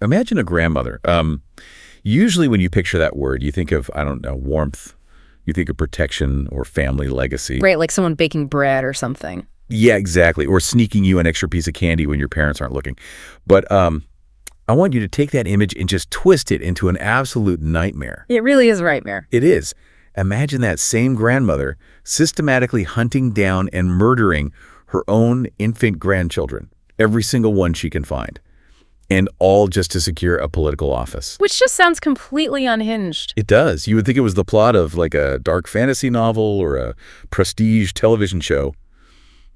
Imagine a grandmother. Usually when you picture that word, you think of, I don't know, warmth. You think of protection or family legacy. Right, like someone baking bread or something. Yeah, exactly. Or sneaking you an extra piece of candy when your parents aren't looking. But I want you to take that image and just twist it into an absolute nightmare. It really is a nightmare. It is. Imagine that same grandmother systematically hunting down and murdering her own infant grandchildren, every single one she can find, and all just to secure a political office. Which just sounds completely unhinged. It does. You would think it was the plot of like a dark fantasy novel or a prestige television show.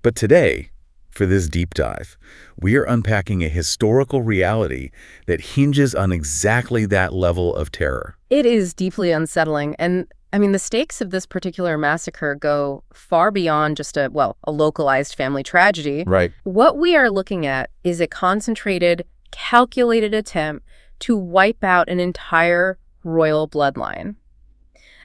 But today, for this deep dive, we are unpacking a historical reality that hinges on exactly that level of terror. It is deeply unsettling. And I mean, the stakes of this particular massacre go far beyond just a localized family tragedy. Right. What we are looking at is a concentrated, calculated attempt to wipe out an entire royal bloodline.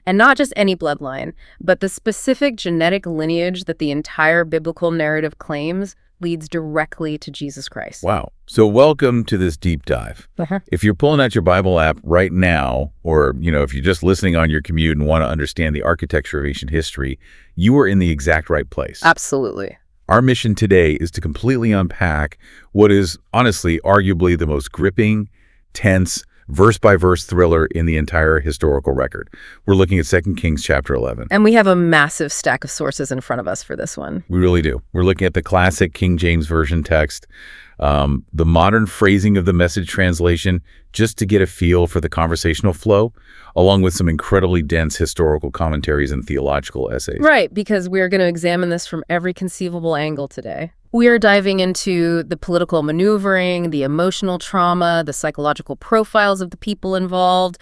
And not just any bloodline, but the specific genetic lineage that the entire biblical narrative claims leads directly to Jesus Christ. Wow. So welcome to this deep dive. If you're pulling out your Bible app right now, or if you're just listening on your commute and want to understand the architecture of ancient history, you are in the exact right place. Absolutely. Our mission today is to completely unpack what is honestly arguably the most gripping, tense, verse-by-verse thriller in the entire historical record. We're looking at 2 Kings chapter 11. And we have a massive stack of sources in front of us for this one. We really do. We're looking at the classic King James Version text, the modern phrasing of the Message translation, just to get a feel for the conversational flow, along with some incredibly dense historical commentaries and theological essays. Right, because we're going to examine this from every conceivable angle today. We are diving into the political maneuvering, the emotional trauma, the psychological profiles of the people involved,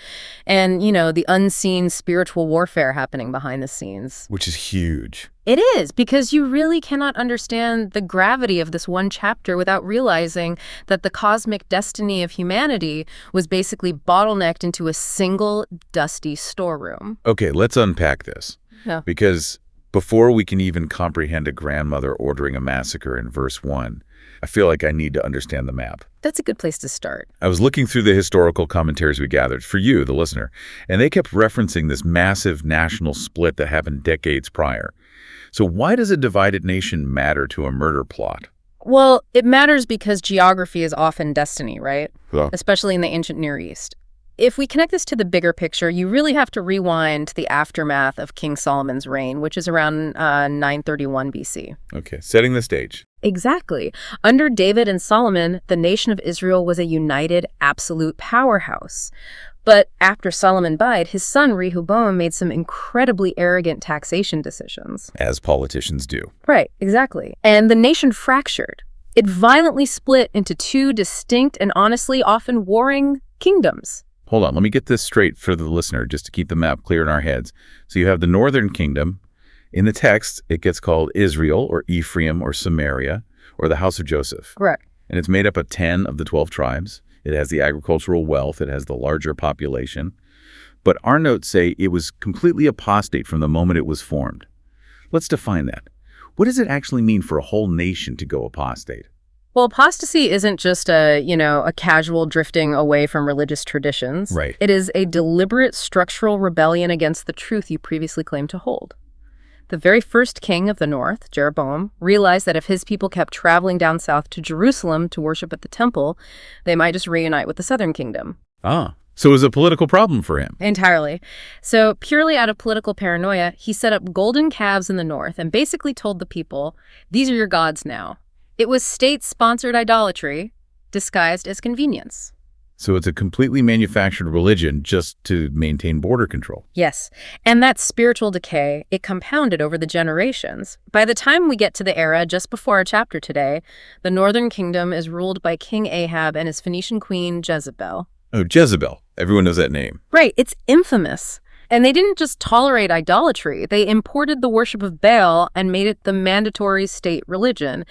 and, the unseen spiritual warfare happening behind the scenes. Which is huge. It is, because you really cannot understand the gravity of this one chapter without realizing that the cosmic destiny of humanity was basically bottlenecked into a single dusty storeroom. Okay, let's unpack this. Yeah. Because before we can even comprehend a grandmother ordering a massacre in verse 1, I feel like I need to understand the map. That's a good place to start. I was looking through the historical commentaries we gathered for you, the listener, and they kept referencing this massive national split that happened decades prior. So why does a divided nation matter to a murder plot? Well, it matters because geography is often destiny, right? Yeah. Especially in the ancient Near East. If we connect this to the bigger picture, you really have to rewind to the aftermath of King Solomon's reign, which is around 931 BC. Okay, setting the stage. Exactly. Under David and Solomon, the nation of Israel was a united, absolute powerhouse. But after Solomon died, his son Rehoboam made some incredibly arrogant taxation decisions. As politicians do. Right, exactly. And the nation fractured. It violently split into two distinct and honestly often warring kingdoms. Hold on, let me get this straight for the listener, just to keep the map clear in our heads. So you have the northern kingdom. In the text, it gets called Israel or Ephraim or Samaria or the house of Joseph. Correct. And it's made up of 10 of the 12 tribes. It has the agricultural wealth. It has the larger population. But our notes say it was completely apostate from the moment it was formed. Let's define that. What does it actually mean for a whole nation to go apostate? Well, apostasy isn't just a casual drifting away from religious traditions. Right. It is a deliberate structural rebellion against the truth you previously claimed to hold. The very first king of the north, Jeroboam, realized that if his people kept traveling down south to Jerusalem to worship at the temple, they might just reunite with the southern kingdom. So it was a political problem for him. Entirely. So purely out of political paranoia, he set up golden calves in the north and basically told the people, these are your gods now. It was state-sponsored idolatry disguised as convenience. So it's a completely manufactured religion just to maintain border control. Yes. And that spiritual decay, it compounded over the generations. By the time we get to the era just before our chapter today, the northern kingdom is ruled by King Ahab and his Phoenician queen, Jezebel. Oh, Jezebel. Everyone knows that name. Right. It's infamous. And they didn't just tolerate idolatry. They imported the worship of Baal and made it the mandatory state religion.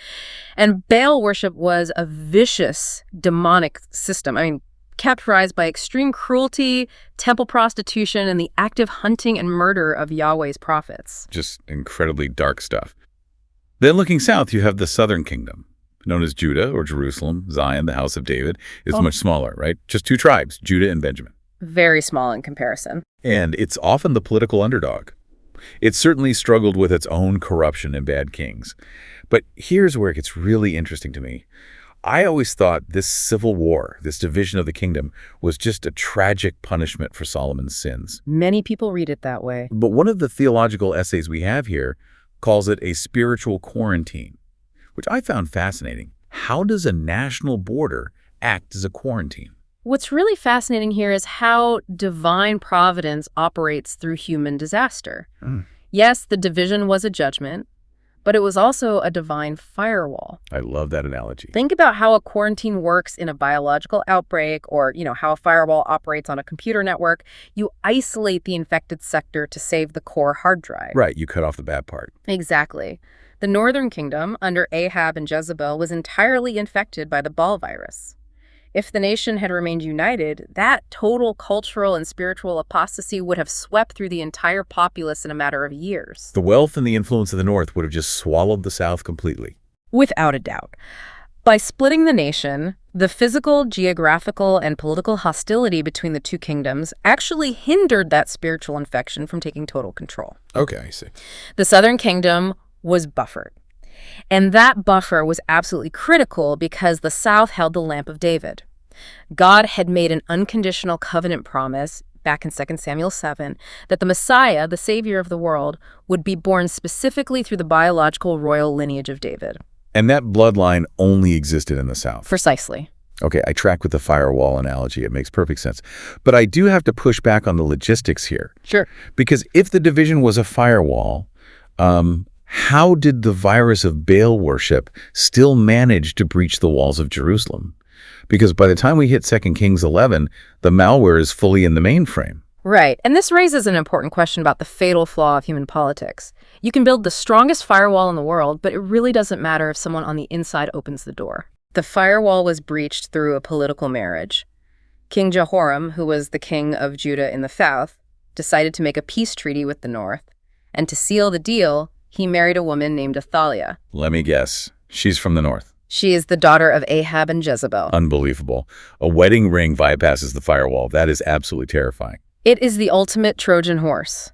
And Baal worship was a vicious, demonic system. I mean, characterized by extreme cruelty, temple prostitution, and the active hunting and murder of Yahweh's prophets. Just incredibly dark stuff. Then looking south, you have the southern kingdom. known as Judah or Jerusalem. Zion, the house of David, is much smaller, right? Just two tribes, Judah and Benjamin. Very small in comparison. And it's often the political underdog. It certainly struggled with its own corruption and bad kings. But here's where it gets really interesting to me. I always thought this civil war, this division of the kingdom, was just a tragic punishment for Solomon's sins. Many people read it that way. But one of the theological essays we have here calls it a spiritual quarantine, which I found fascinating. How does a national border act as a quarantine? What's really fascinating here is how divine providence operates through human disaster. Yes, the division was a judgment, but it was also a divine firewall. I love that analogy. Think about how a quarantine works in a biological outbreak or, how a firewall operates on a computer network. You isolate the infected sector to save the core hard drive. Right, you cut off the bad part. Exactly. The northern kingdom, under Ahab and Jezebel, was entirely infected by the Baal virus. If the nation had remained united, that total cultural and spiritual apostasy would have swept through the entire populace in a matter of years. The wealth and the influence of the North would have just swallowed the South completely. Without a doubt. By splitting the nation, the physical, geographical, and political hostility between the two kingdoms actually hindered that spiritual infection from taking total control. Okay, I see. The southern kingdom was buffered. And that buffer was absolutely critical because the South held the lamp of David. God had made an unconditional covenant promise back in 2 Samuel 7 that the Messiah, the Savior of the world, would be born specifically through the biological royal lineage of David. And that bloodline only existed in the South. Precisely. Okay, I track with the firewall analogy. It makes perfect sense. But I do have to push back on the logistics here. Sure. Because if the division was a firewall, how did the virus of Baal worship still manage to breach the walls of Jerusalem? Because by the time we hit 2 Kings 11, the malware is fully in the mainframe. Right. And this raises an important question about the fatal flaw of human politics. You can build the strongest firewall in the world, but it really doesn't matter if someone on the inside opens the door. The firewall was breached through a political marriage. King Jehoram, who was the king of Judah in the south, decided to make a peace treaty with the north. And to seal the deal, he married a woman named Athaliah. Let me guess. She's from the North. She is the daughter of Ahab and Jezebel. Unbelievable. A wedding ring bypasses the firewall. That is absolutely terrifying. It is the ultimate Trojan horse.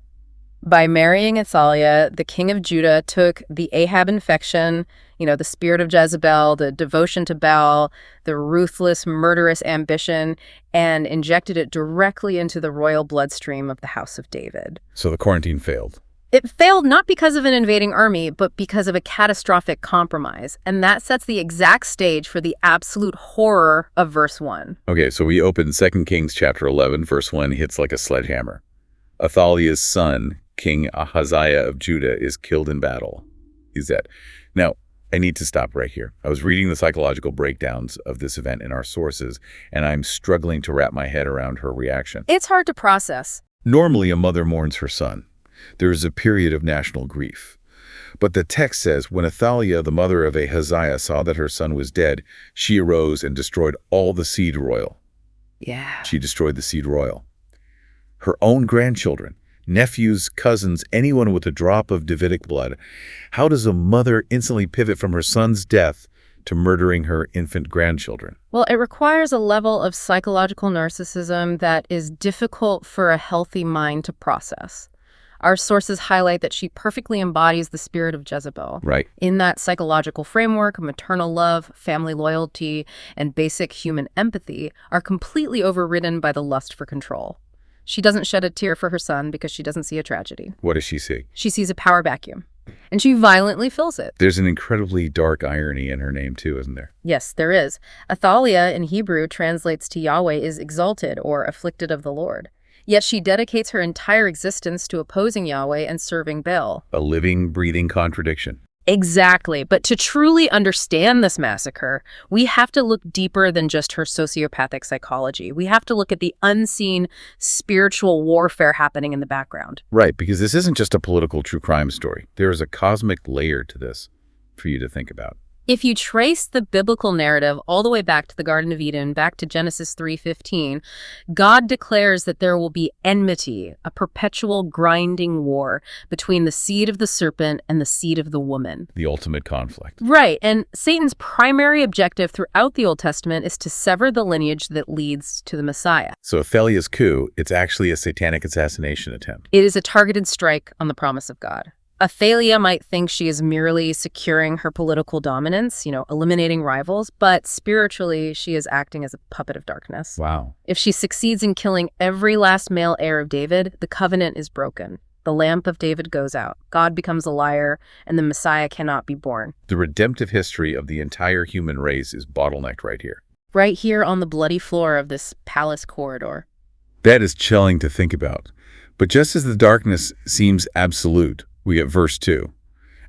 By marrying Athaliah, the king of Judah took the Ahab infection, the spirit of Jezebel, the devotion to Baal, the ruthless, murderous ambition, and injected it directly into the royal bloodstream of the house of David. So the quarantine failed. It failed not because of an invading army, but because of a catastrophic compromise. And that sets the exact stage for the absolute horror of verse 1. Okay, so we open 2 Kings chapter 11, verse 1 hits like a sledgehammer. Athaliah's son, King Ahaziah of Judah, is killed in battle. He's dead. Now, I need to stop right here. I was reading the psychological breakdowns of this event in our sources, and I'm struggling to wrap my head around her reaction. It's hard to process. Normally, a mother mourns her son. There is a period of national grief. But the text says, when Athaliah, the mother of Ahaziah, saw that her son was dead, she arose and destroyed all the seed royal. Yeah. She destroyed the seed royal. Her own grandchildren, nephews, cousins, anyone with a drop of Davidic blood. How does a mother instantly pivot from her son's death to murdering her infant grandchildren? Well, it requires a level of psychological narcissism that is difficult for a healthy mind to process. Our sources highlight that she perfectly embodies the spirit of Jezebel. Right. In that psychological framework, maternal love, family loyalty, and basic human empathy are completely overridden by the lust for control. She doesn't shed a tear for her son because she doesn't see a tragedy. What does she see? She sees a power vacuum, and she violently fills it. There's an incredibly dark irony in her name too, isn't there? Yes, there is. Athaliah in Hebrew translates to Yahweh is exalted or afflicted of the Lord. Yet she dedicates her entire existence to opposing Yahweh and serving Baal. A living, breathing contradiction. Exactly. But to truly understand this massacre, we have to look deeper than just her sociopathic psychology. We have to look at the unseen spiritual warfare happening in the background. Right, because this isn't just a political true crime story. There is a cosmic layer to this for you to think about. If you trace the biblical narrative all the way back to the Garden of Eden, back to Genesis 3:15, God declares that there will be enmity, a perpetual grinding war between the seed of the serpent and the seed of the woman. The ultimate conflict. Right, and Satan's primary objective throughout the Old Testament is to sever the lineage that leads to the Messiah. So Athaliah's coup, it's actually a satanic assassination attempt. It is a targeted strike on the promise of God. Athaliah might think she is merely securing her political dominance, eliminating rivals, but spiritually, she is acting as a puppet of darkness. Wow. If she succeeds in killing every last male heir of David, the covenant is broken. The lamp of David goes out. God becomes a liar, and the Messiah cannot be born. The redemptive history of the entire human race is bottlenecked right here. Right here on the bloody floor of this palace corridor. That is chilling to think about. But just as the darkness seems absolute, we get verse 2,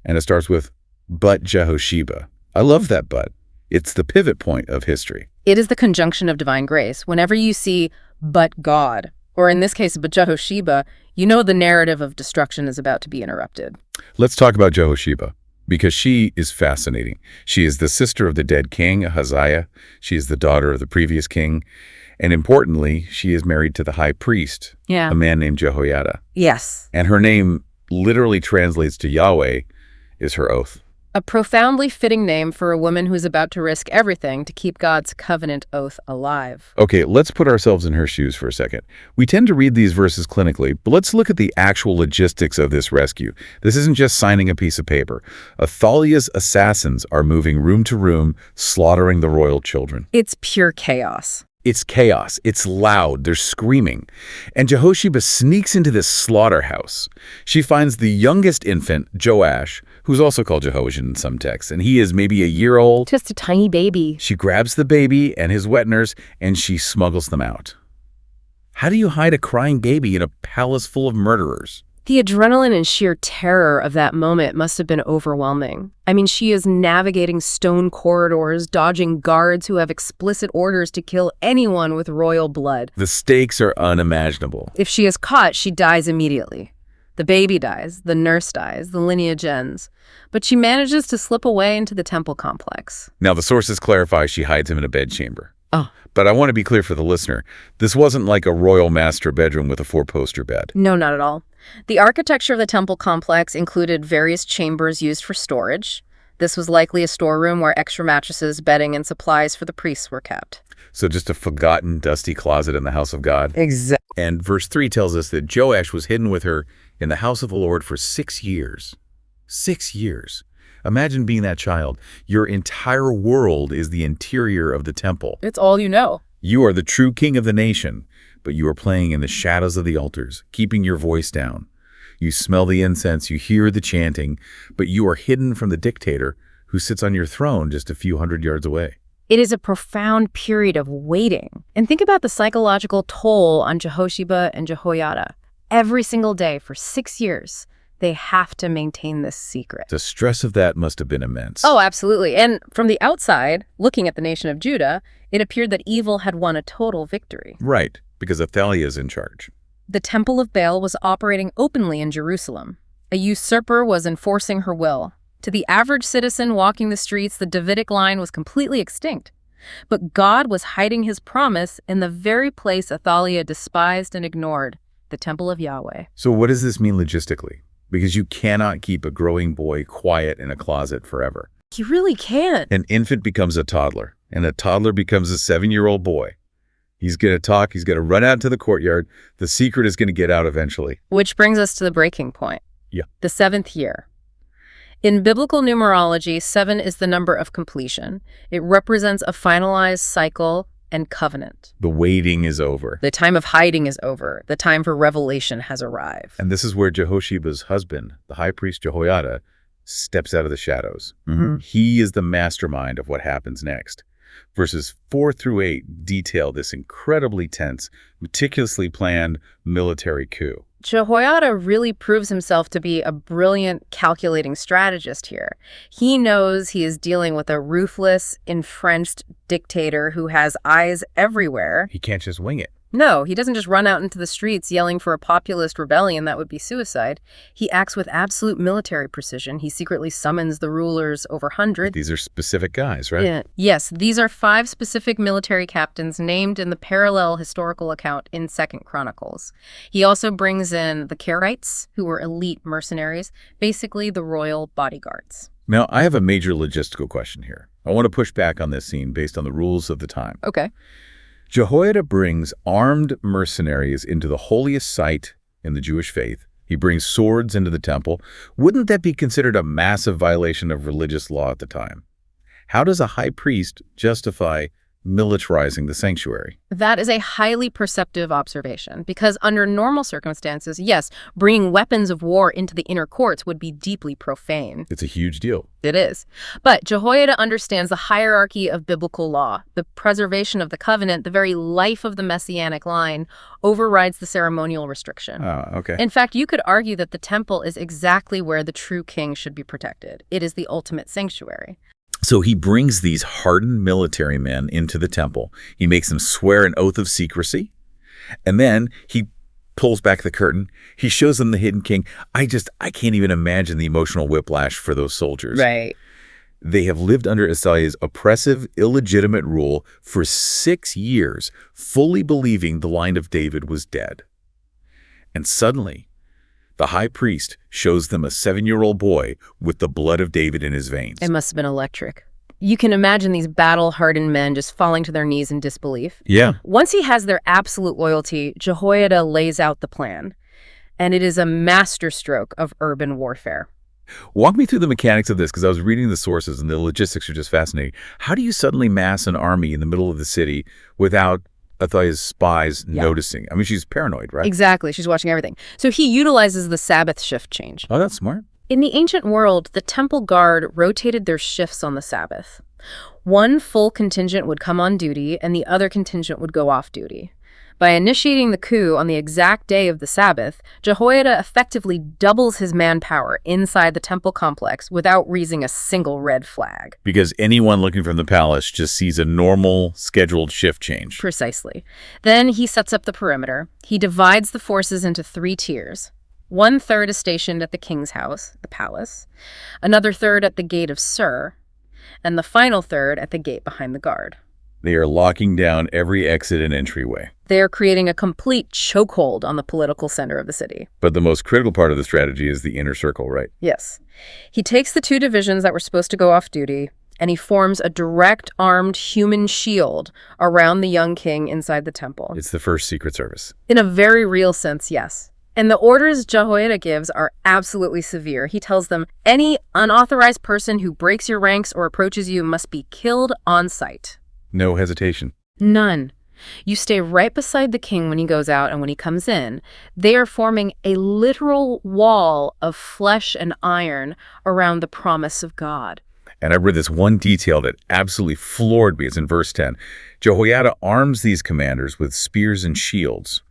and it starts with, but Jehosheba. I love that but. It's the pivot point of history. It is the conjunction of divine grace. Whenever you see, but God, or in this case, but Jehosheba, you know the narrative of destruction is about to be interrupted. Let's talk about Jehosheba, because she is fascinating. She is the sister of the dead king, Ahaziah. She is the daughter of the previous king. And importantly, she is married to the high priest, a man named Jehoiada. Yes. And her name literally translates to Yahweh, is her oath. A profoundly fitting name for a woman who's about to risk everything to keep God's covenant oath alive. Okay, let's put ourselves in her shoes for a second. We tend to read these verses clinically, but let's look at the actual logistics of this rescue. This isn't just signing a piece of paper. Athaliah's assassins are moving room to room, slaughtering the royal children. It's pure chaos. It's chaos. It's loud. They're screaming. And Jehosheba sneaks into this slaughterhouse. She finds the youngest infant, Joash, who's also called Jehoiada in some texts, and he is maybe a year old. Just a tiny baby. She grabs the baby and his wet nurse, and she smuggles them out. How do you hide a crying baby in a palace full of murderers? The adrenaline and sheer terror of that moment must have been overwhelming. I mean, she is navigating stone corridors, dodging guards who have explicit orders to kill anyone with royal blood. The stakes are unimaginable. If she is caught, she dies immediately. The baby dies, the nurse dies, the lineage ends. But she manages to slip away into the temple complex. Now, the sources clarify she hides him in a bedchamber. Oh. But I want to be clear for the listener. This wasn't like a royal master bedroom with a 4-poster bed. No, not at all. The architecture of the temple complex included various chambers used for storage. This was likely a storeroom where extra mattresses, bedding, and supplies for the priests were kept. So just a forgotten, dusty closet in the house of God. Exactly. And verse 3 tells us that Joash was hidden with her in the house of the Lord for 6 years. 6 years. Imagine being that child. Your entire world is the interior of the temple. It's all you know. You are the true king of the nation, but you are playing in the shadows of the altars, keeping your voice down. You smell the incense, you hear the chanting, but you are hidden from the dictator who sits on your throne just a few hundred yards away. It is a profound period of waiting. And think about the psychological toll on Jehosheba and Jehoiada. Every single day for 6 years, they have to maintain this secret. The stress of that must have been immense. Oh, absolutely. And from the outside, looking at the nation of Judah, it appeared that evil had won a total victory. Right, because Athaliah is in charge. The Temple of Baal was operating openly in Jerusalem. A usurper was enforcing her will. To the average citizen walking the streets, the Davidic line was completely extinct. But God was hiding his promise in the very place Athaliah despised and ignored, the Temple of Yahweh. So what does this mean logistically? Because you cannot keep a growing boy quiet in a closet forever. You really can't. An infant becomes a toddler, and a toddler becomes a 7-year-old boy. He's going to talk, he's going to run out to the courtyard. The secret is going to get out eventually. Which brings us to the breaking point. Yeah. The 7th year. In biblical numerology, 7 is the number of completion. It represents a finalized cycle and covenant. The waiting is over. The time of hiding is over. The time for revelation has arrived. And this is where Jehosheba's husband, the high priest Jehoiada, steps out of the shadows. Mm-hmm. He is the mastermind of what happens next. Verses 4 through 8 detail this incredibly tense, meticulously planned military coup. Jehoiada really proves himself to be a brilliant, calculating strategist here. He knows he is dealing with a ruthless, entrenched dictator who has eyes everywhere. He can't just wing it. No, he doesn't just run out into the streets yelling for a populist rebellion that would be suicide. He acts with absolute military precision. He secretly summons the rulers over hundreds. These are specific guys, right? Yeah. Yes, these are 5 specific military captains named in the parallel historical account in 2nd Chronicles. He also brings in the Karaites, who were elite mercenaries, basically the royal bodyguards. Now, I have a major logistical question here. I want to push back on this scene based on the rules of the time. Okay. Jehoiada brings armed mercenaries into the holiest site in the Jewish faith. He brings swords into the temple. Wouldn't that be considered a massive violation of religious law at the time? How does a high priest justify militarizing the sanctuary? That is a highly perceptive observation, because under normal circumstances, yes, bringing weapons of war into the inner courts would be deeply profane. It's a huge deal. It is. But Jehoiada understands the hierarchy of biblical law. The preservation of the covenant, the very life of the Messianic line, overrides the ceremonial restriction. Oh, okay. In fact, you could argue that the temple is exactly where the true king should be protected. It is the ultimate sanctuary. So he brings these hardened military men into the temple. He makes them swear an oath of secrecy. And then he pulls back the curtain. He shows them the hidden king. I can't even imagine the emotional whiplash for those soldiers. Right. They have lived under Athaliah's oppressive, illegitimate rule for 6 years, fully believing the line of David was dead. And suddenly, the high priest shows them a 7-year-old boy with the blood of David in his veins. It must have been electric. You can imagine these battle-hardened men just falling to their knees in disbelief. Yeah. Once he has their absolute loyalty, Jehoiada lays out the plan. And it is a masterstroke of urban warfare. Walk me through the mechanics of this, because I was reading the sources and the logistics are just fascinating. How do you suddenly mass an army in the middle of the city without Athaliah's spies noticing? I mean, she's paranoid, right? Exactly. She's watching everything. So he utilizes the Sabbath shift change. Oh, that's smart. In the ancient world, the temple guard rotated their shifts on the Sabbath. One full contingent would come on duty, and the other contingent would go off duty. By initiating the coup on the exact day of the Sabbath, Jehoiada effectively doubles his manpower inside the temple complex without raising a single red flag. Because anyone looking from the palace just sees a normal, scheduled shift change. Precisely. Then he sets up the perimeter. He divides the forces into 3 tiers. 1/3 is stationed at the king's house, the palace, another third at the gate of Sur, and the final third at the gate behind the guard. They are locking down every exit and entryway. They are creating a complete chokehold on the political center of the city. But the most critical part of the strategy is the inner circle, right? Yes. He takes the 2 divisions that were supposed to go off duty, and he forms a direct armed human shield around the young king inside the temple. It's the first Secret Service. In a very real sense, yes. And the orders Jehoiada gives are absolutely severe. He tells them, any unauthorized person who breaks your ranks or approaches you must be killed on sight. No hesitation. None. You stay right beside the king when he goes out and when he comes in. They are forming a literal wall of flesh and iron around the promise of God. And I read this one detail that absolutely floored me. It's in verse 10. Jehoiada arms these commanders with spears and shields,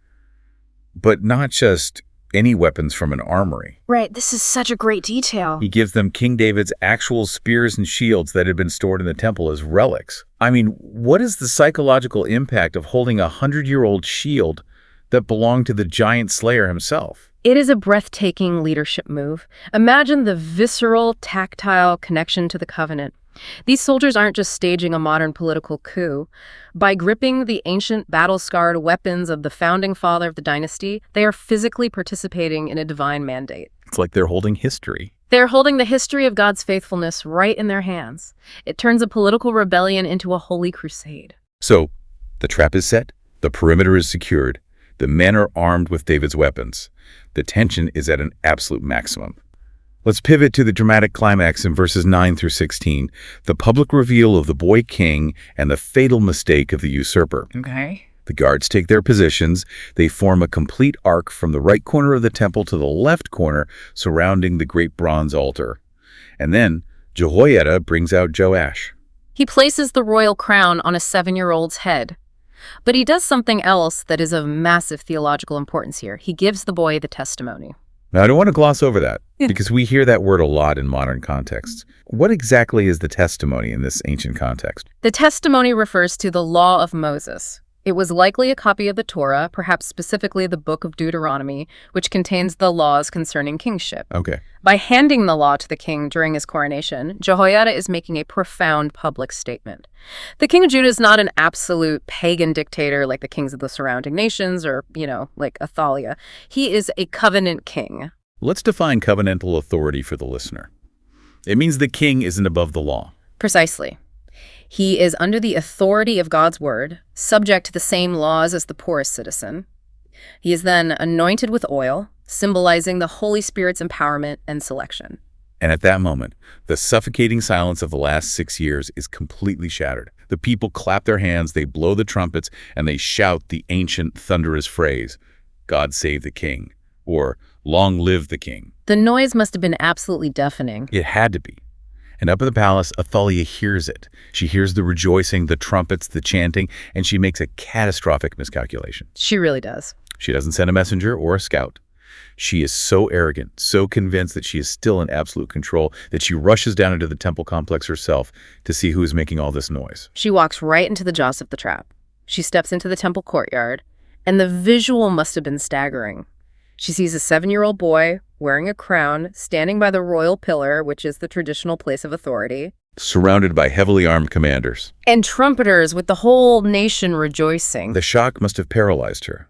but not just any weapons from an armory. Right, this is such a great detail. He gives them King David's actual spears and shields that had been stored in the temple as relics. I mean, what is the psychological impact of holding a 100-year-old shield that belonged to the giant slayer himself? It is a breathtaking leadership move. Imagine the visceral, tactile connection to the covenant. These soldiers aren't just staging a modern political coup. By gripping the ancient battle-scarred weapons of the founding father of the dynasty, they are physically participating in a divine mandate. It's like they're holding history. They're holding the history of God's faithfulness right in their hands. It turns a political rebellion into a holy crusade. So, the trap is set, the perimeter is secured, the men are armed with David's weapons. The tension is at an absolute maximum. Let's pivot to the dramatic climax in verses 9 through 16, the public reveal of the boy king and the fatal mistake of the usurper. Okay. The guards take their positions. They form a complete arc from the right corner of the temple to the left corner, surrounding the great bronze altar. And then Jehoiada brings out Joash. He places the royal crown on a 7-year-old's head. But he does something else that is of massive theological importance here. He gives the boy the testimony. Now, I don't want to gloss over that, because we hear that word a lot in modern contexts. What exactly is the testimony in this ancient context? The testimony refers to the law of Moses. It was likely a copy of the Torah, perhaps specifically the Book of Deuteronomy, which contains the laws concerning kingship. Okay. By handing the law to the king during his coronation, Jehoiada is making a profound public statement. The king of Judah is not an absolute pagan dictator like the kings of the surrounding nations or, like Athaliah. He is a covenant king. Let's define covenantal authority for the listener. It means the king isn't above the law. Precisely. He is under the authority of God's word, subject to the same laws as the poorest citizen. He is then anointed with oil, symbolizing the Holy Spirit's empowerment and selection. And at that moment, the suffocating silence of the last 6 years is completely shattered. The people clap their hands, they blow the trumpets, and they shout the ancient thunderous phrase, "God save the king," or "Long live the king." The noise must have been absolutely deafening. It had to be. And up in the palace, Athaliah hears it. She hears the rejoicing, the trumpets, the chanting, and she makes a catastrophic miscalculation. She really does. She doesn't send a messenger or a scout. She is so arrogant, so convinced that she is still in absolute control, that she rushes down into the temple complex herself to see who is making all this noise. She walks right into the jaws of the trap. She steps into the temple courtyard, and the visual must have been staggering. She sees a 7-year-old boy wearing a crown, standing by the royal pillar, which is the traditional place of authority, Surrounded by heavily armed commanders. and trumpeters with the whole nation rejoicing. The shock must have paralyzed her.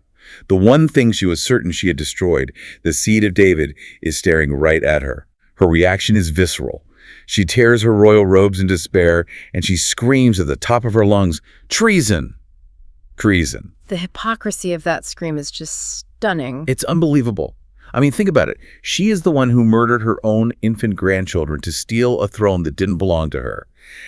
The one thing she was certain she had destroyed, the seed of David, is staring right at her. Her reaction is visceral. She tears her royal robes in despair, and she screams at the top of her lungs, "Treason! Treason!" The hypocrisy of that scream is just stunning. It's unbelievable. I mean, think about it. She is the one who murdered her own infant grandchildren to steal a throne that didn't belong to her.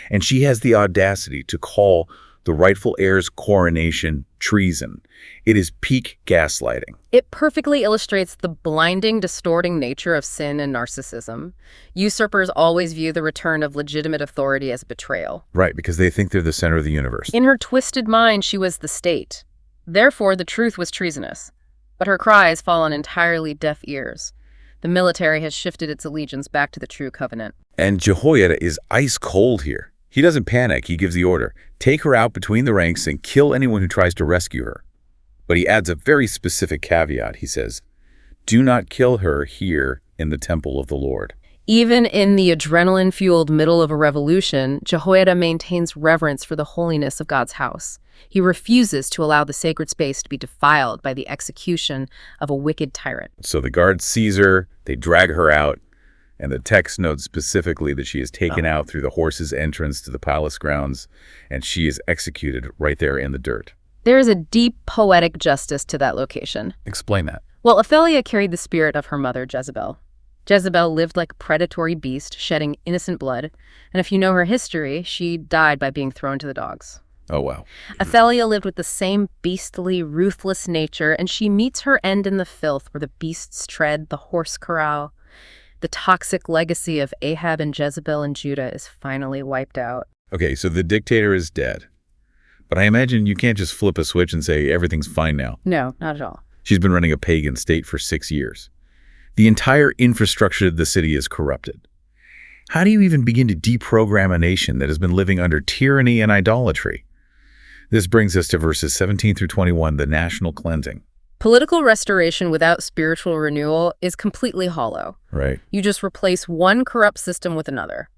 And she has the audacity to call the rightful heir's coronation treason. It is peak gaslighting. It perfectly illustrates the blinding, distorting nature of sin and narcissism. Usurpers always view the return of legitimate authority as betrayal. Right, because they think they're the center of the universe. In her twisted mind, she was the state. Therefore, the truth was treasonous. But her cries fall on entirely deaf ears. The military has shifted its allegiance back to the true covenant. And Jehoiada is ice cold here. He doesn't panic. He gives the order, take her out between the ranks and kill anyone who tries to rescue her. But he adds a very specific caveat. He says, do not kill her here in the temple of the Lord. Even in the adrenaline-fueled middle of a revolution, Jehoiada maintains reverence for the holiness of God's house. He refuses to allow the sacred space to be defiled by the execution of a wicked tyrant. So the guards seize her, they drag her out, and the text notes specifically that she is taken out through the horse's entrance to the palace grounds, and she is executed right there in the dirt. There is a deep poetic justice to that location. Explain that. Well, Athaliah carried the spirit of her mother, Jezebel. Jezebel lived like a predatory beast, shedding innocent blood, and if you know her history, she died by being thrown to the dogs. Oh, wow. Athaliah lived with the same beastly, ruthless nature, and she meets her end in the filth where the beasts tread the horse corral. The toxic legacy of Ahab and Jezebel in Judah is finally wiped out. Okay, so the dictator is dead. But I imagine you can't just flip a switch and say everything's fine now. No, not at all. She's been running a pagan state for 6 years. The entire infrastructure of the city is corrupted. How do you even begin to deprogram a nation that has been living under tyranny and idolatry? This brings us to verses 17 through 21, the national cleansing. Political restoration without spiritual renewal is completely hollow. Right. You just replace one corrupt system with another.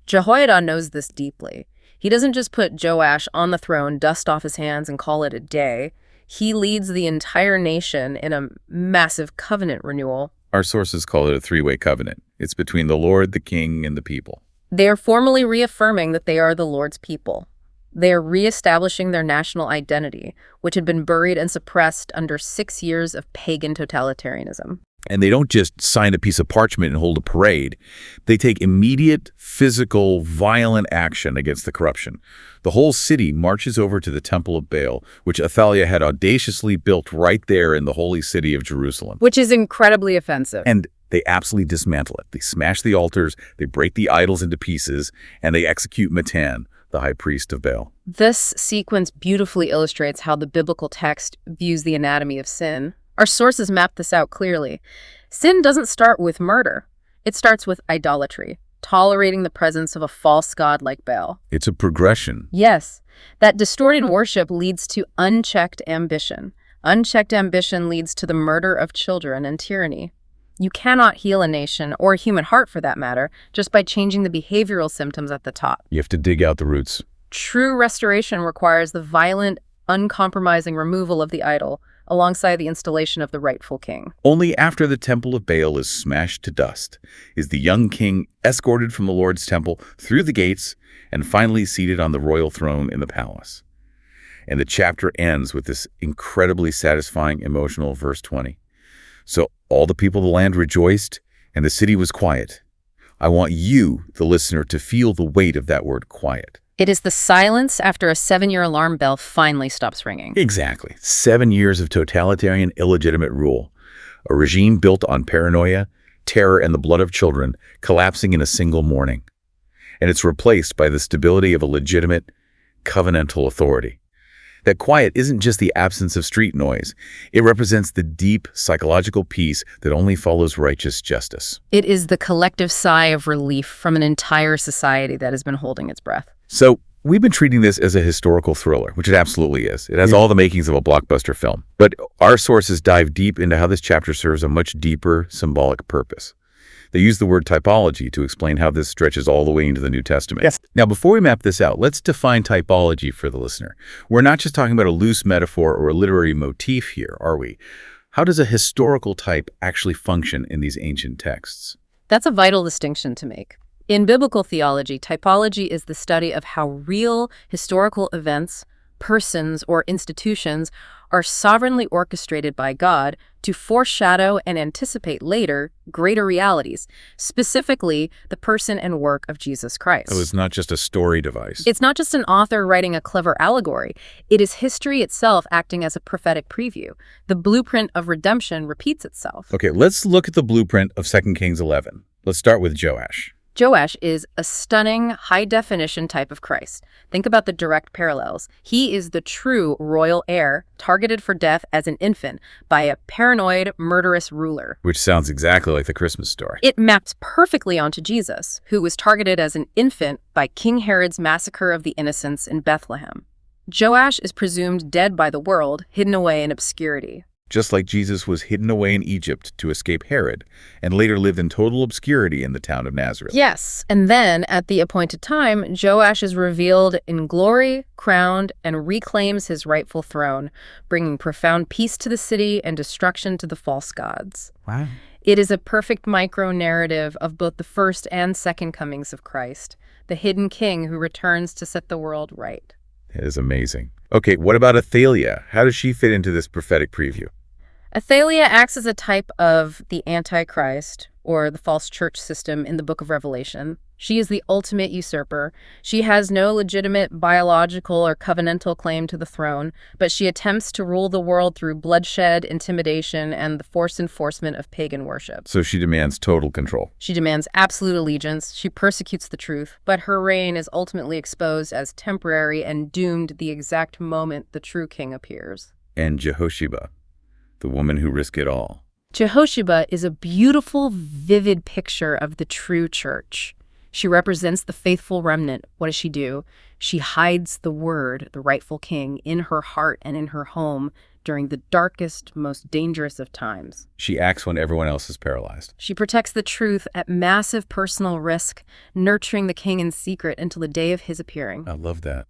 Jehoiada knows this deeply. He doesn't just put Joash on the throne, dust off his hands, and call it a day. He leads the entire nation in a massive covenant renewal. Our sources call it a three-way covenant. It's between the Lord, the king, and the people. They are formally reaffirming that they are the Lord's people. They are reestablishing their national identity, which had been buried and suppressed under 6 years of pagan totalitarianism. And they don't just sign a piece of parchment and hold a parade. They take immediate, physical, violent action against the corruption. The whole city marches over to the Temple of Baal, which Athaliah had audaciously built right there in the holy city of Jerusalem. Which is incredibly offensive. And they absolutely dismantle it. They smash the altars, they break the idols into pieces, and they execute Matan, the high priest of Baal. This sequence beautifully illustrates how the biblical text views the anatomy of sin. Our sources map this out clearly. Sin doesn't start with murder. It starts with idolatry. tolerating the presence of a false god like Baal. It's a progression. Yes, that distorted worship leads to unchecked ambition. Unchecked ambition leads to the murder of children and tyranny. You cannot heal a nation, or a human heart for that matter, just by changing the behavioral symptoms at the top. You have to dig out the roots. True restoration requires the violent, uncompromising removal of the idol, alongside the installation of the rightful king. Only after the temple of Baal is smashed to dust is the young king escorted from the Lord's temple through the gates and finally seated on the royal throne in the palace. And the chapter ends with this incredibly satisfying emotional verse 20. So all the people of the land rejoiced, and the city was quiet. I want you, the listener, to feel the weight of that word quiet. It is the silence after a 7-year alarm bell finally stops ringing. Exactly. 7 years of totalitarian, illegitimate rule. A regime built on paranoia, terror, and the blood of children collapsing in a single morning. And it's replaced by the stability of a legitimate, covenantal authority. That quiet isn't just the absence of street noise. It represents the deep psychological peace that only follows righteous justice. It is the collective sigh of relief from an entire society that has been holding its breath. So we've been treating this as a historical thriller, which it absolutely is. It has all the makings of a blockbuster film. But our sources dive deep into how this chapter serves a much deeper symbolic purpose. They use the word typology to explain how this stretches all the way into the New Testament. Yes. Now, before we map this out, let's define typology for the listener. We're not just talking about a loose metaphor or a literary motif here, are we? How does a historical type actually function in these ancient texts? That's a vital distinction to make. In biblical theology, typology is the study of how real historical events, persons, or institutions are sovereignly orchestrated by God to foreshadow and anticipate later greater realities, specifically the person and work of Jesus Christ. So it's not just a story device. It's not just an author writing a clever allegory. It is history itself acting as a prophetic preview. The blueprint of redemption repeats itself. Okay, let's look at the blueprint of 2 Kings 11. Let's start with Joash. Joash is a stunning, high-definition type of Christ. Think about the direct parallels. He is the true royal heir, targeted for death as an infant by a paranoid, murderous ruler. Which sounds exactly like the Christmas story. It maps perfectly onto Jesus, who was targeted as an infant by King Herod's massacre of the innocents in Bethlehem. Joash is presumed dead by the world, hidden away in obscurity. Just like Jesus was hidden away in Egypt to escape Herod, and later lived in total obscurity in the town of Nazareth. Yes, and then, at the appointed time, Joash is revealed in glory, crowned, and reclaims his rightful throne, bringing profound peace to the city and destruction to the false gods. Wow. It is a perfect micro-narrative of both the first and second comings of Christ, the hidden king who returns to set the world right. That is amazing. Okay, what about Athaliah? How does she fit into this prophetic preview? Athaliah acts as a type of the Antichrist, or the false church system in the book of Revelation. She is the ultimate usurper. She has no legitimate biological or covenantal claim to the throne, but she attempts to rule the world through bloodshed, intimidation, and the forced enforcement of pagan worship. So she demands total control. She demands absolute allegiance. She persecutes the truth, but her reign is ultimately exposed as temporary and doomed the exact moment the true king appears. And Jehosheba, the woman who risked it all. Jehosheba is a beautiful, vivid picture of the true church. She represents the faithful remnant. What does she do? She hides the word, the rightful king, in her heart and in her home during the darkest, most dangerous of times. She acts when everyone else is paralyzed. She protects the truth at massive personal risk, nurturing the king in secret until the day of his appearing. I love that.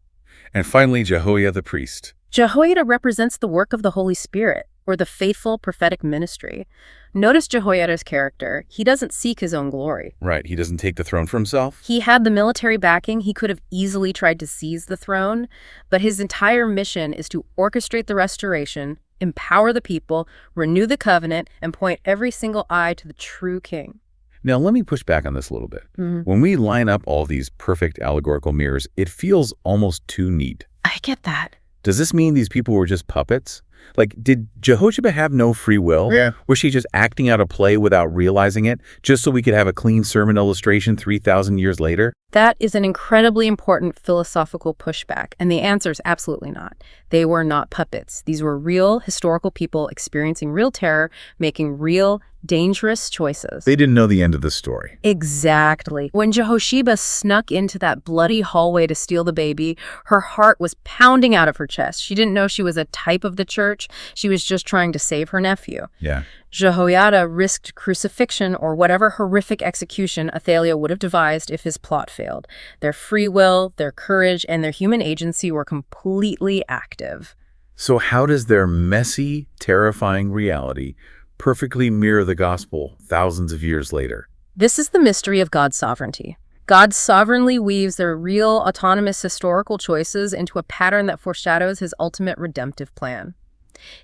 And finally, Jehoiada the priest. Jehoiada represents the work of the Holy Spirit, or the faithful prophetic ministry. Notice Jehoiada's character. He doesn't seek his own glory. Right, he doesn't take the throne for himself. He had the military backing. He could have easily tried to seize the throne, but his entire mission is to orchestrate the restoration, empower the people, renew the covenant, and point every single eye to the true king. Now, let me push back on this a little bit. When we line up all these perfect allegorical mirrors, it feels almost too neat. I get that. Does this mean these people were just puppets? Like, did Jehosheba have no free will? Yeah. Was she just acting out a play without realizing it, just so we could have a clean sermon illustration 3,000 years later? That is an incredibly important philosophical pushback, and the answer is absolutely not. They were not puppets. These were real, historical people experiencing real terror, making real, dangerous choices. They didn't know the end of the story. Exactly. When Jehosheba snuck into that bloody hallway to steal the baby, her heart was pounding out of her chest. She didn't know she was a type of the church. She was just trying to save her nephew. Yeah. Jehoiada risked crucifixion or whatever horrific execution Athaliah would have devised if his plot failed. Their free will, their courage, and their human agency were completely active. So how does their messy, terrifying reality perfectly mirror the gospel thousands of years later? This is the mystery of God's sovereignty. God sovereignly weaves their real, autonomous historical choices into a pattern that foreshadows his ultimate redemptive plan.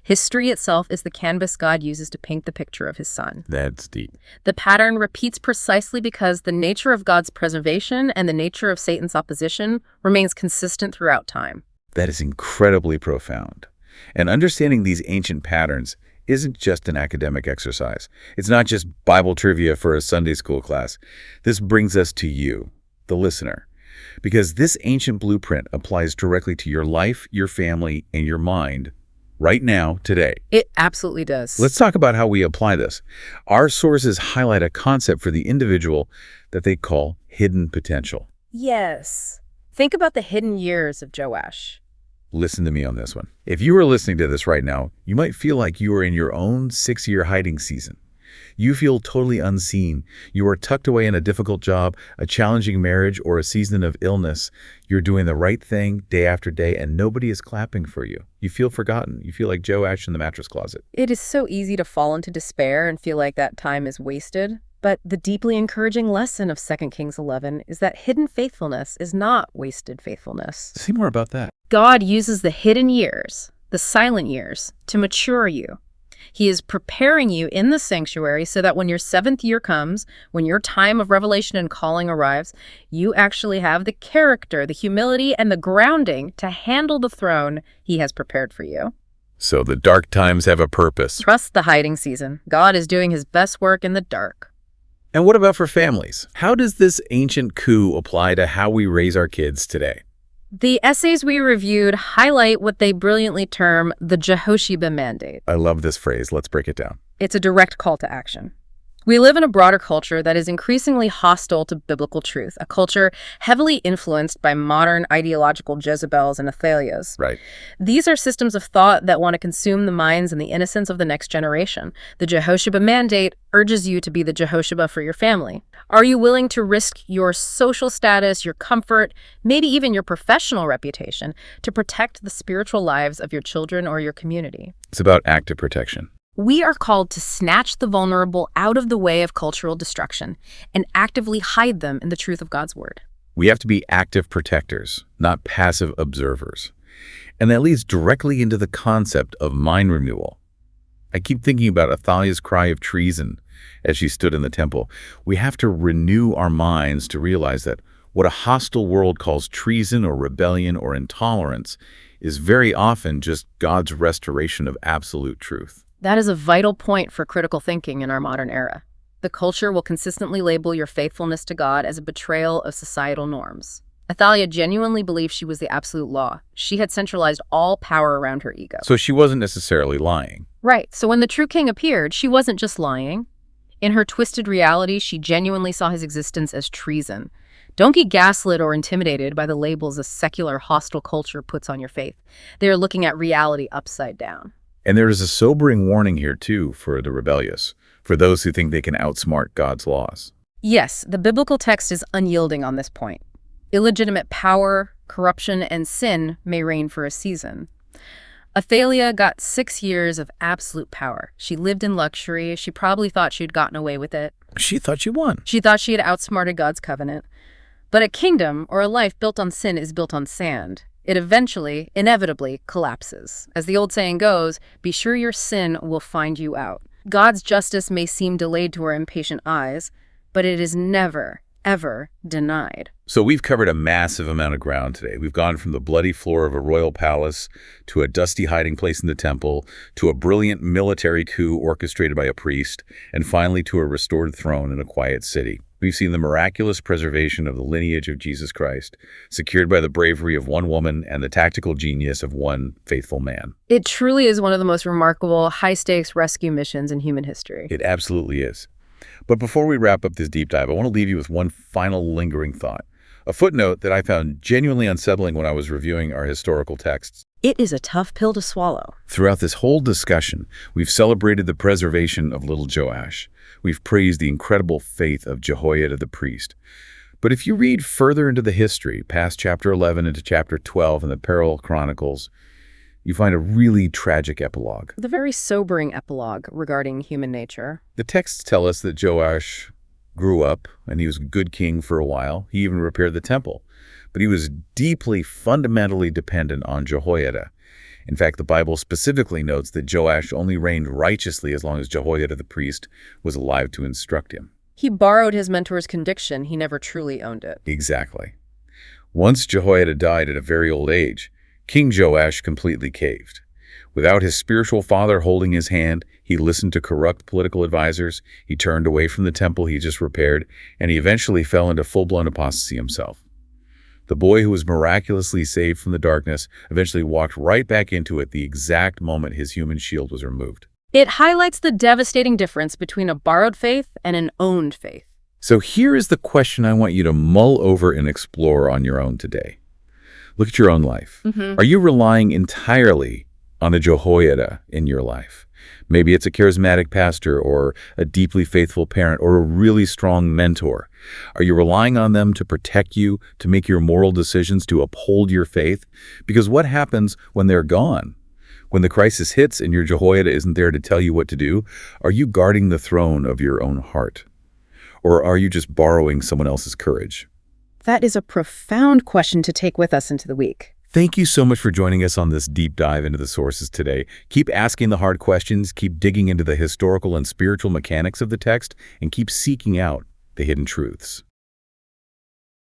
History itself is the canvas God uses to paint the picture of his son. That's deep. The pattern repeats precisely because the nature of God's preservation and the nature of Satan's opposition remains consistent throughout time. That is incredibly profound. And understanding these ancient patterns isn't just an academic exercise. It's not just Bible trivia for a Sunday school class. This brings us to you, the listener, because this ancient blueprint applies directly to your life, your family, and your mind right now, today. It absolutely does. Let's talk about how we apply this. Our sources highlight a concept for the individual that they call hidden potential. Yes. Think about the hidden years of Joash. Listen to me on this one. If you are listening to this right now, you might feel like you are in your own 6-year hiding season. You feel totally unseen. You are tucked away in a difficult job, a challenging marriage, or a season of illness. You're doing the right thing day after day, and nobody is clapping for you. You feel forgotten. You feel like Joash in the mattress closet. It is so easy to fall into despair and feel like that time is wasted. But the deeply encouraging lesson of 2 Kings 11 is that hidden faithfulness is not wasted faithfulness. Say more about that. God uses the hidden years, the silent years, to mature you. He is preparing you in the sanctuary so that when your 7th year comes, when your time of revelation and calling arrives, you actually have the character, the humility, and the grounding to handle the throne he has prepared for you. So the dark times have a purpose. Trust the hiding season. God is doing his best work in the dark. And what about for families? How does this ancient coup apply to how we raise our kids today? The essays we reviewed highlight what they brilliantly term the Jehosheba mandate. I love this phrase. Let's break it down. It's a direct call to action. We live in a broader culture that is increasingly hostile to biblical truth, a culture heavily influenced by modern ideological Jezebels and Athaliahs. Right. These are systems of thought that want to consume the minds and the innocence of the next generation. The Jehosheba mandate urges you to be the Jehosheba for your family. Are you willing to risk your social status, your comfort, maybe even your professional reputation to protect the spiritual lives of your children or your community? It's about active protection. We are called to snatch the vulnerable out of the way of cultural destruction and actively hide them in the truth of God's word. We have to be active protectors, not passive observers. And that leads directly into the concept of mind renewal. I keep thinking about Athaliah's cry of treason as she stood in the temple. We have to renew our minds to realize that what a hostile world calls treason or rebellion or intolerance is very often just God's restoration of absolute truth. That is a vital point for critical thinking in our modern era. The culture will consistently label your faithfulness to God as a betrayal of societal norms. Athaliah genuinely believed she was the absolute law. She had centralized all power around her ego. So she wasn't necessarily lying. Right. So when the true king appeared, she wasn't just lying. In her twisted reality, she genuinely saw his existence as treason. Don't get gaslit or intimidated by the labels a secular, hostile culture puts on your faith. They are looking at reality upside down. And there is a sobering warning here, too, for the rebellious, for those who think they can outsmart God's laws. Yes, the biblical text is unyielding on this point. Illegitimate power, corruption, and sin may reign for a season. Athaliah got 6 years of absolute power. She lived in luxury. She probably thought she'd gotten away with it. She thought she won. She thought she had outsmarted God's covenant. But a kingdom or a life built on sin is built on sand. It eventually, inevitably, collapses. As the old saying goes, be sure your sin will find you out. God's justice may seem delayed to our impatient eyes, but it is never, ever denied. So we've covered a massive amount of ground today. We've gone from the bloody floor of a royal palace to a dusty hiding place in the temple, to a brilliant military coup orchestrated by a priest, and finally to a restored throne in a quiet city. We've seen the miraculous preservation of the lineage of Jesus Christ, secured by the bravery of one woman and the tactical genius of one faithful man. It truly is one of the most remarkable high-stakes rescue missions in human history. It absolutely is. But before we wrap up this deep dive, I want to leave you with one final lingering thought. A footnote that I found genuinely unsettling when I was reviewing our historical texts. It is a tough pill to swallow. Throughout this whole discussion, we've celebrated the preservation of little Joash. We've praised the incredible faith of Jehoiada the priest. But if you read further into the history, past chapter 11 into chapter 12 in the Parallel Chronicles, you find a really tragic epilogue. The very sobering epilogue regarding human nature. The texts tell us that Joash grew up, and he was a good king for a while. He even repaired the temple. But he was deeply, fundamentally dependent on Jehoiada. In fact, the Bible specifically notes that Joash only reigned righteously as long as Jehoiada the priest was alive to instruct him. He borrowed his mentor's conviction. He never truly owned it. Exactly. Once Jehoiada died at a very old age, King Joash completely caved. Without his spiritual father holding his hand, he listened to corrupt political advisors, he turned away from the temple he just repaired, and he eventually fell into full-blown apostasy himself. The boy who was miraculously saved from the darkness eventually walked right back into it the exact moment his human shield was removed. It highlights the devastating difference between a borrowed faith and an owned faith. So here is the question I want you to mull over and explore on your own today. Look at your own life. Are you relying entirely on a Jehoiada in your life? Maybe it's a charismatic pastor or a deeply faithful parent or a really strong mentor. Are you relying on them to protect you, to make your moral decisions, to uphold your faith? Because what happens when they're gone? When the crisis hits and your Jehoiada isn't there to tell you what to do, are you guarding the throne of your own heart? Or are you just borrowing someone else's courage? That is a profound question to take with us into the week. Thank you so much for joining us on this deep dive into the sources today. Keep asking the hard questions, keep digging into the historical and spiritual mechanics of the text, and keep seeking out the hidden truths.